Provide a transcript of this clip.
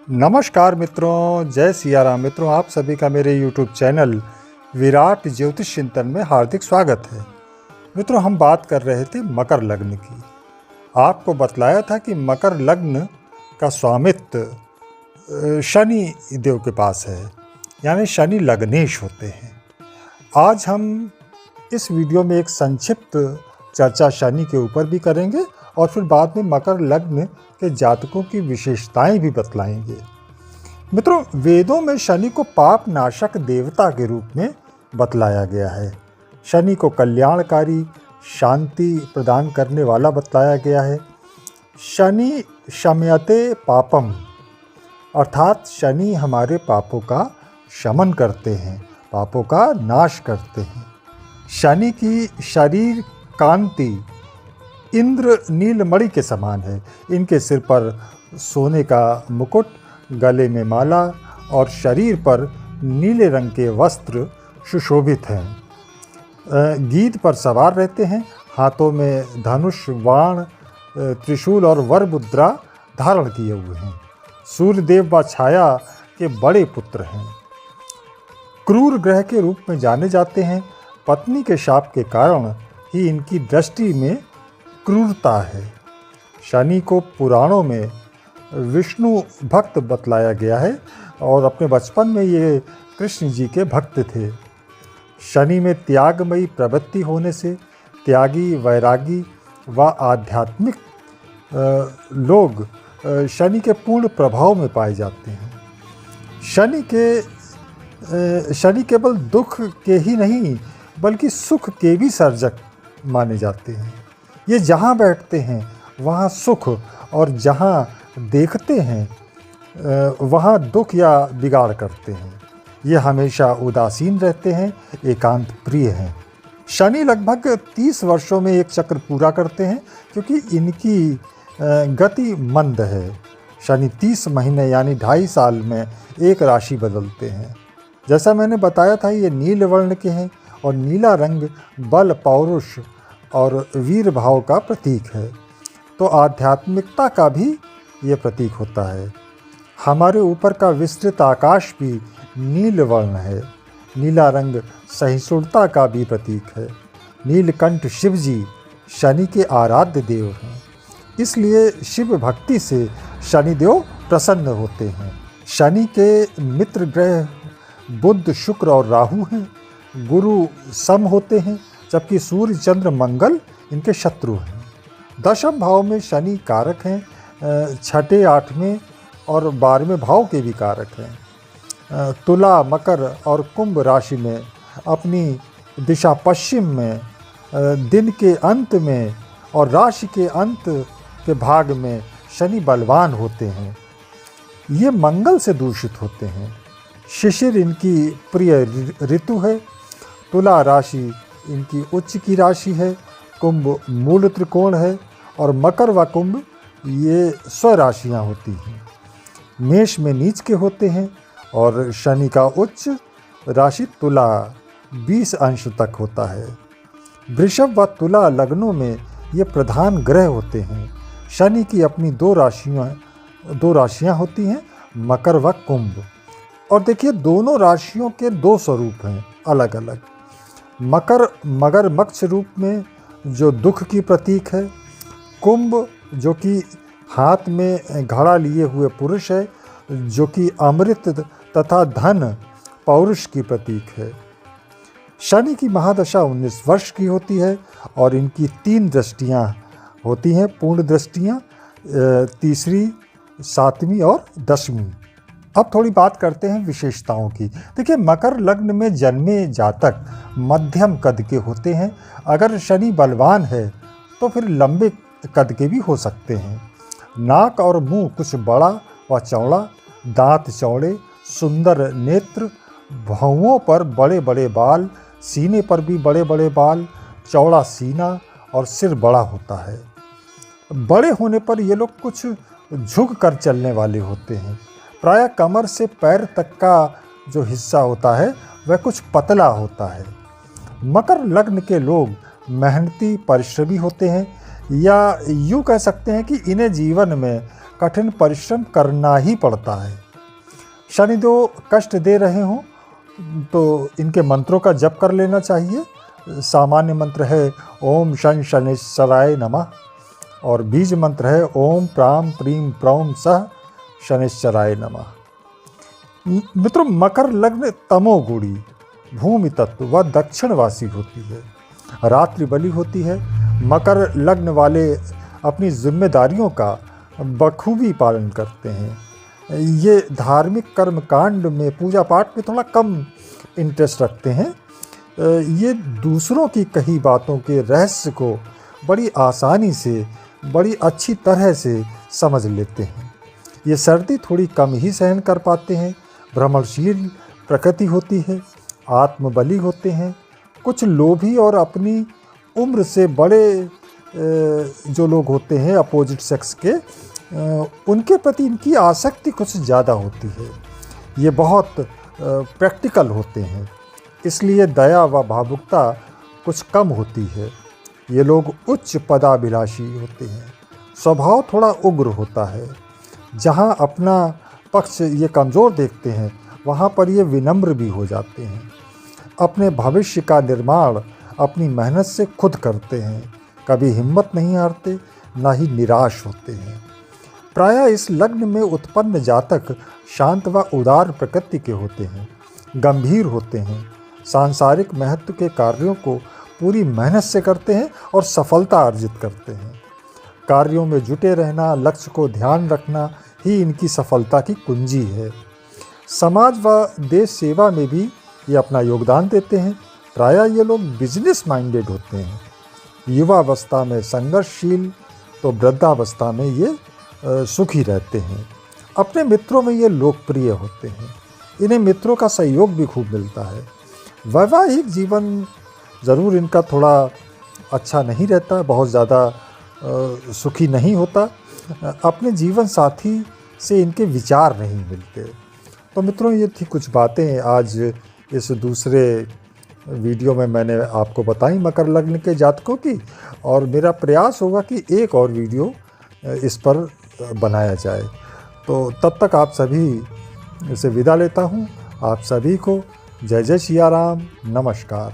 नमस्कार मित्रों, जय सिया राम। मित्रों, आप सभी का मेरे YouTube चैनल विराट ज्योतिष चिंतन में हार्दिक स्वागत है। मित्रों, हम बात कर रहे थे मकर लग्न की। आपको बतलाया था कि मकर लग्न का स्वामित्व शनि देव के पास है, यानी शनि लग्नेश होते हैं। आज हम इस वीडियो में एक संक्षिप्त चर्चा शनि के ऊपर भी करेंगे और फिर बाद में मकर लग्न के जातकों की विशेषताएं भी बतलाएंगे। मित्रों, वेदों में शनि को पाप नाशक देवता के रूप में बतलाया गया है। शनि को कल्याणकारी, शांति प्रदान करने वाला बतलाया गया है। शनि शमयते पापम, अर्थात शनि हमारे पापों का शमन करते हैं, पापों का नाश करते हैं। शनि की शरीर कांति इंद्र नीलमणि के समान है। इनके सिर पर सोने का मुकुट, गले में माला और शरीर पर नीले रंग के वस्त्र सुशोभित हैं। गीध पर सवार रहते हैं। हाथों में धनुष, बाण, त्रिशूल और वर मुद्रा धारण किए हुए हैं। सूर्यदेव व छाया के बड़े पुत्र हैं। क्रूर ग्रह के रूप में जाने जाते हैं। पत्नी के शाप के कारण ही इनकी दृष्टि में क्रूरता है। शनि को पुराणों में विष्णु भक्त बतलाया गया है और अपने बचपन में ये कृष्ण जी के भक्त थे। शनि में त्यागमयी प्रवृत्ति होने से त्यागी, वैरागी व आध्यात्मिक लोग शनि के पूर्ण प्रभाव में पाए जाते हैं। शनि केवल दुख के ही नहीं बल्कि सुख के भी सर्जक माने जाते हैं। ये जहाँ बैठते हैं वहाँ सुख और जहाँ देखते हैं वहाँ दुख या बिगाड़ करते हैं। ये हमेशा उदासीन रहते हैं, एकांत प्रिय हैं। शनि लगभग 30 वर्षों में एक चक्र पूरा करते हैं क्योंकि इनकी गति मंद है। शनि 30 महीने यानी 2.5 साल में एक राशि बदलते हैं। जैसा मैंने बताया था, ये नील वर्ण के हैं और नीला रंग बल, पौरुष और वीर भाव का प्रतीक है, तो आध्यात्मिकता का भी ये प्रतीक होता है। हमारे ऊपर का विस्तृत आकाश भी नील वर्ण है। नीला रंग सहिष्णुता का भी प्रतीक है। नीलकंठ शिव जी शनि के आराध्य देव हैं, इसलिए शिव भक्ति से शनिदेव प्रसन्न होते हैं। शनि के मित्र ग्रह बुध, शुक्र और राहु हैं। गुरु सम होते हैं, जबकि सूर्य, चंद्र, मंगल इनके शत्रु हैं। दशम भाव में शनि कारक हैं। छठे, 8वें और 12वें भाव के भी कारक हैं। तुला, मकर और कुंभ राशि में अपनी दिशा पश्चिम में, दिन के अंत में और राशि के अंत के भाग में शनि बलवान होते हैं। ये मंगल से दूषित होते हैं। शिशिर इनकी प्रिय ऋतु है। तुला राशि इनकी उच्च की राशि है। कुंभ मूल त्रिकोण है और मकर व कुंभ ये स्वराशियाँ होती हैं। मेष में नीच के होते हैं और शनि का उच्च राशि तुला 20 अंश तक होता है। वृषभ व तुला लग्नों में ये प्रधान ग्रह होते हैं। शनि की अपनी दो राशियाँ होती हैं, मकर व कुंभ। और देखिए, दोनों राशियों के 2 स्वरूप हैं अलग अलग। मकर मगरमच्छ रूप में जो दुख की प्रतीक है। कुंभ जो कि हाथ में घड़ा लिए हुए पुरुष है, जो कि अमृत तथा धन, पौरुष की प्रतीक है। शनि की महादशा 19 वर्ष की होती है और इनकी 3 दृष्टियाँ होती हैं, पूर्ण दृष्टियाँ, तीसरी, 7वीं और 10वीं। अब थोड़ी बात करते हैं विशेषताओं की। देखिए, मकर लग्न में जन्मे जातक मध्यम कद के होते हैं। अगर शनि बलवान है तो फिर लंबे कद के भी हो सकते हैं। नाक और मुंह कुछ बड़ा व चौड़ा, दांत चौड़े, सुंदर नेत्र, भौहों पर बड़े बड़े बाल, सीने पर भी बड़े बड़े बाल, चौड़ा सीना और सिर बड़ा होता है। बड़े होने पर ये लोग कुछ झुक कर चलने वाले होते हैं। प्रायः कमर से पैर तक का जो हिस्सा होता है वह कुछ पतला होता है। मकर लग्न के लोग मेहनती, परिश्रमी होते हैं, या यूँ कह सकते हैं कि इन्हें जीवन में कठिन परिश्रम करना ही पड़ता है। शनिदेव कष्ट दे रहे हों तो इनके मंत्रों का जप कर लेना चाहिए। सामान्य मंत्र है ओम शन शनिश्चराय नमः और बीज मंत्र है ओम प्राम प्रीम प्रौम सह शनिश्चराय नमः। मित्रों, मकर लग्न तमोगुणी, भूमि तत्व व दक्षिणवासी होती है, रात्रि बली होती है। मकर लग्न वाले अपनी जिम्मेदारियों का बखूबी पालन करते हैं। ये धार्मिक कर्म कांड में, पूजा पाठ में थोड़ा कम इंटरेस्ट रखते हैं। ये दूसरों की कही बातों के रहस्य को बड़ी आसानी से, बड़ी अच्छी तरह से समझ लेते हैं। ये सर्दी थोड़ी कम ही सहन कर पाते हैं। भ्रमणशील प्रकृति होती है, आत्मबली होते हैं। कुछ लोभी और अपनी उम्र से बड़े जो लोग होते हैं अपोजिट सेक्स के, उनके प्रति इनकी आसक्ति कुछ ज़्यादा होती है। ये बहुत प्रैक्टिकल होते हैं, इसलिए दया व भावुकता कुछ कम होती है। ये लोग उच्च पदाभिलाषी होते हैं। स्वभाव थोड़ा उग्र होता है। जहाँ अपना पक्ष ये कमज़ोर देखते हैं वहाँ पर ये विनम्र भी हो जाते हैं। अपने भविष्य का निर्माण अपनी मेहनत से खुद करते हैं। कभी हिम्मत नहीं हारते, ना ही निराश होते हैं। प्रायः इस लग्न में उत्पन्न जातक शांत व उदार प्रकृति के होते हैं, गंभीर होते हैं, सांसारिक महत्व के कार्यों को पूरी मेहनत से करते हैं और सफलता अर्जित करते हैं। कार्यों में जुटे रहना, लक्ष्य को ध्यान रखना ही इनकी सफलता की कुंजी है। समाज व देश सेवा में भी ये अपना योगदान देते हैं। प्रायः ये लोग बिजनेस माइंडेड होते हैं। युवावस्था में संघर्षशील तो वृद्धावस्था में ये सुखी रहते हैं। अपने मित्रों में ये लोकप्रिय होते हैं। इन्हें मित्रों का सहयोग भी खूब मिलता है। वैवाहिक जीवन ज़रूर इनका थोड़ा अच्छा नहीं रहता, बहुत ज़्यादा सुखी नहीं होता। अपने जीवन साथी से इनके विचार नहीं मिलते। तो मित्रों, ये थी कुछ बातें आज इस दूसरे वीडियो में मैंने आपको बताई मकर लग्न के जातकों की, और मेरा प्रयास होगा कि एक और वीडियो इस पर बनाया जाए। तो तब तक आप सभी से विदा लेता हूँ। आप सभी को जय जय सिया राम, नमस्कार।